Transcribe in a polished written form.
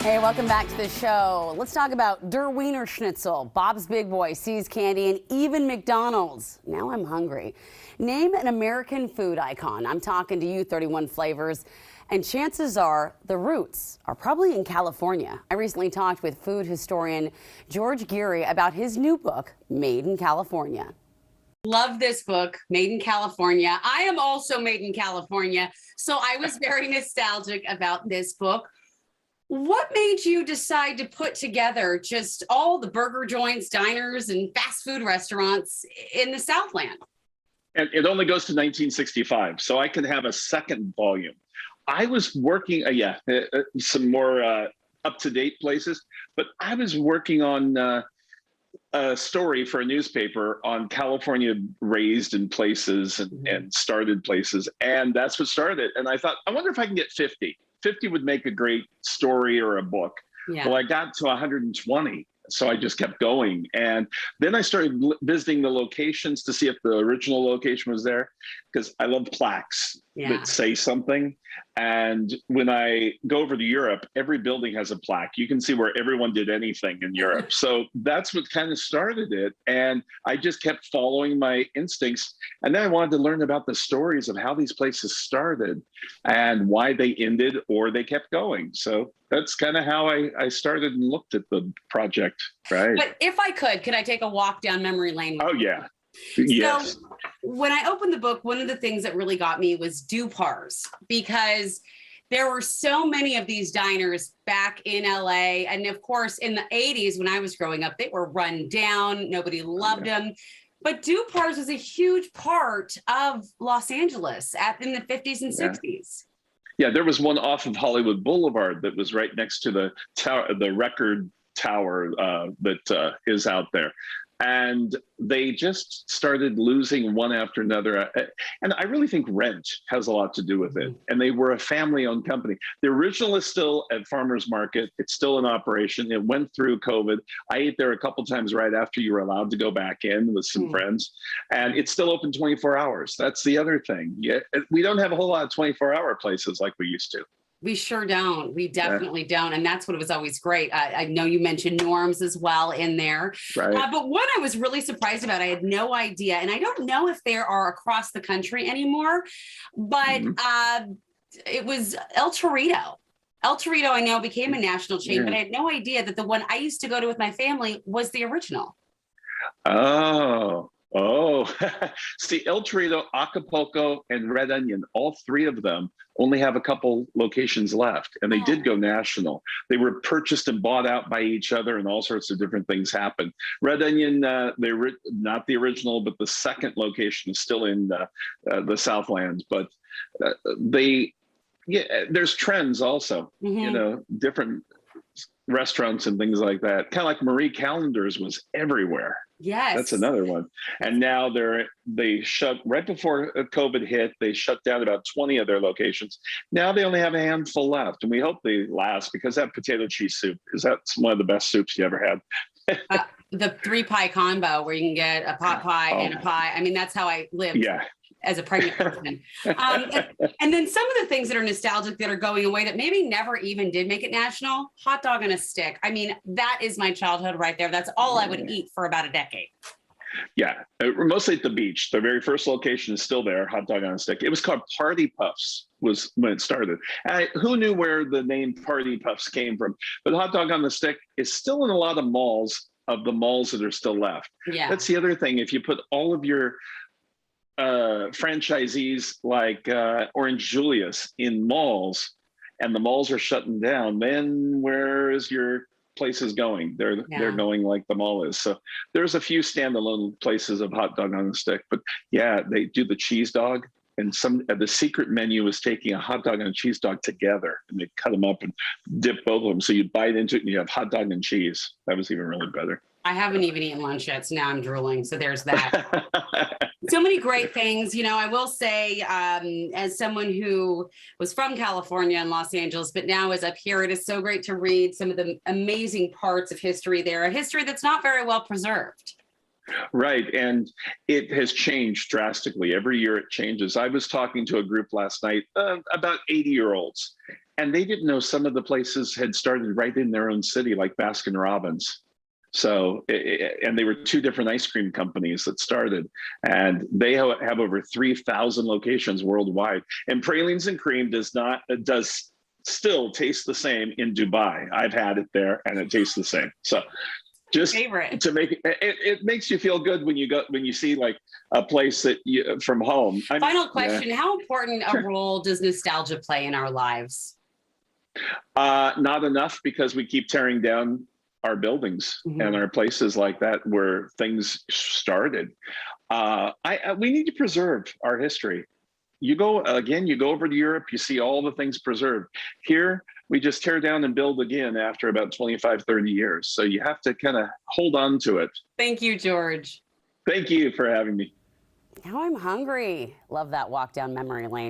Hey, welcome back to the show. Let's talk about Der Wienerschnitzel. Bob's Big Boy, See's Candy, and even McDonald's. Now I'm hungry. Name an American food icon. I'm talking to you, 31 flavors. And chances are the roots are probably in California. I recently talked with food historian George Geary about his new book, Made in California. Love this book, Made in California. I am also made in California, so I was very nostalgic about this book. What made you decide to put together just all the burger joints, diners, and fast food restaurants in the Southland? And it only goes to 1965, so I can have a second volume. I was working, some more up-to-date places, but I was working on a story for a newspaper on California raised in places and started places, and that's what started. And I thought, I wonder if I can get 50. 50 would make a great story or a book. Yeah. Well, I got to 120. So I just kept going. And then I started visiting the locations to see if the original location was there, because I love plaques that say something. And when I go over to Europe, every building has a plaque. You can see where everyone did anything in Europe. So that's what kind of started it. And I just kept following my instincts. And then I wanted to learn about the stories of how these places started and why they ended or they kept going. So that's kind of how I started and looked at the project, right? But if I could I take a walk down memory lane? Oh, yeah. Yes. So when I opened the book, one of the things that really got me was Dupar's, because there were so many of these diners back in LA. And of course, in the 80s, when I was growing up, they were run down. Nobody loved them. But Dupar's was a huge part of Los Angeles in the 50s and 60s. Yeah, there was one off of Hollywood Boulevard that was right next to the tower, the record tower that is out there. And they just started losing one after another. And I really think rent has a lot to do with it. And they were a family-owned company. The original is still at Farmers Market. It's still in operation. It went through COVID. I ate there a couple times right after you were allowed to go back in with some friends. And it's still open 24 hours. That's the other thing. Yeah, we don't have a whole lot of 24-hour places like we used to. We sure don't. We definitely don't. And that's what was always great. I know you mentioned Norm's as well in there. Right. But what I was really surprised about, I had no idea. And I don't know if there are across the country anymore, but it was El Torito. El Torito, I know, became a national chain, but I had no idea that the one I used to go to with my family was the original. Oh, see, El Torito, Acapulco, and Red Onion, all three of them only have a couple locations left, and they did go national. They were purchased and bought out by each other, and all sorts of different things happened. Red Onion, they're not the original, but the second location is still in the Southland. But there's trends also, you know, different restaurants and things like that. Kind of like Marie Callender's was everywhere. Yes. That's another one. And now they shut right before COVID hit. They shut down about 20 of their locations. Now they only have a handful left, and we hope they last, because that potato cheese soup that's one of the best soups you ever had. The 3-pie combo where you can get a pot pie and a pie. I mean, that's how I lived as a pregnant person. And then some of the things that are nostalgic that are going away that maybe never even did make it national, hot dog on a stick. I mean, that is my childhood right there. That's all I would eat for about a decade. Yeah, mostly at the beach. The very first location is still there, hot dog on a stick. It was called Party Puffs was when it started. And who knew where the name Party Puffs came from? But hot dog on the stick is still in a lot of malls, of the malls that are still left. Yeah. That's the other thing. If you put all of your franchisees like Orange Julius in malls, and the malls are shutting down, then where is your places going? They're going like the mall is. So there's a few standalone places of hot dog on the stick, but yeah, they do the cheese dog, and the secret menu is taking a hot dog and a cheese dog together, and they cut them up and dip both of them, so you bite into it and you have hot dog and cheese. That was even really better. I haven't even eaten lunch yet, so now I'm drooling. So there's that. So many great things. You know, I will say, as someone who was from California and Los Angeles, but now is up here, it is so great to read some of the amazing parts of history there, a history that's not very well preserved. Right. And it has changed drastically. Every year it changes. I was talking to a group last night, about 80-year-olds, And they didn't know some of the places had started right in their own city, like Baskin Robbins. So, and they were two different ice cream companies that started, and they have over 3,000 locations worldwide. And pralines and cream does still taste the same in Dubai. I've had it there, and it tastes the same. So, just Favorite. to make it makes you feel good when you see like a place that you from home. Final question: how important a role does nostalgia play in our lives? Not enough, because we keep tearing down our buildings and our places like that where things started. We need to preserve our history. You go over to Europe, you see all the things preserved. Here, we just tear down and build again after about 25, 30 years. So you have to kind of hold on to it. Thank you, George. Thank you for having me. Now I'm hungry. Love that walk down memory lane.